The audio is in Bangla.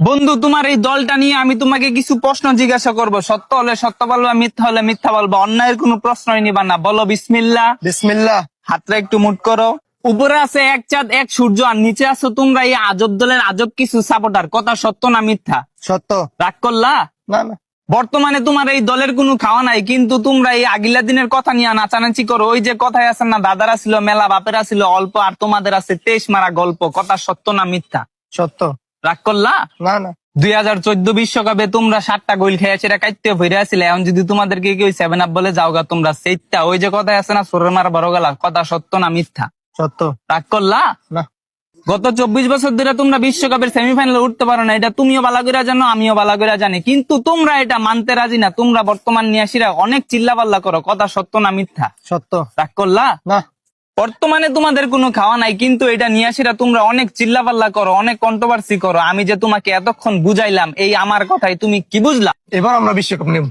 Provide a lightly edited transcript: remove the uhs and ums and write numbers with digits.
বন্ধু, তোমার এই দলটা নিয়ে আমি তোমাকে কিছু প্রশ্ন জিজ্ঞাসা করব। সত্য হলে সত্য বলবা, মিথ্যা হলে মিথ্যা বলবা। অন্যায়ের কোনো প্রশ্নই নিবা না। বলো বিসমিল্লাহ। বিসমিল্লাহ। হাতটা একটু মুট করো। উপরে আছে এক চাঁদ এক সূর্য, আর নিচে আছো তোমরা এই আজব দলের আজব কিছু সাপোর্টার। কথা সত্য না মিথ্যা? সত্য। রাগ করলা? না না, বর্তমানে তোমার এই দলের কোনো খাওয়া নাই, কিন্তু তোমরা এই আগিলা দিনের কথা নিয়ে নাচানাচি করো। ওই যে কথায় আছে না, দাদারা ছিল মেলা, বাপেরা ছিল অল্প, আর তোমাদের আছে 23 মারা গল্প। কথা সত্য না মিথ্যা? সত্য। রাগ করলা? না না, 2014 বিশ্বকাপে তোমরা 7টা গোল খেয়েছে, এটা কাইতে ভরে আসলে। এখন যদি তোমাদেরকে কেউ 7 আপ বলে যাওগা তোমরা সেইটা, ওই যে কথায় আছে না, সোরের মারা বড় গেলা। কথা সত্য না মিথ্যা? সত্য। রাগ করলা? না। গত 24 বছর ধরে তোমরা বিশ্বকাপের সেমিফাইনালে উঠতে পারো না, এটা তুমিও বালা করে জানো, আমিও বালা করে জানি, কিন্তু তোমরা এটা মানতে রাজি না। তোমরা বর্তমান নিয়াসীরা অনেক চিল্লা পাল্লা করো। কথা সত্য না মিথ্যা? সত্য। রাগ করলা? না। বর্তমানে তোমাদের কোনো খাওয়া নাই, কিন্তু এটা নিয়াসীরা তোমরা অনেক চিল্লা পাল্লা করো, অনেক কন্ট্রোভার্সি করো। আমি যে তোমাকে এতক্ষণ বুঝাইলাম, এই আমার কথাই তুমি কি বুঝলা? এবার আমরা বিশ্বকাপ নেব।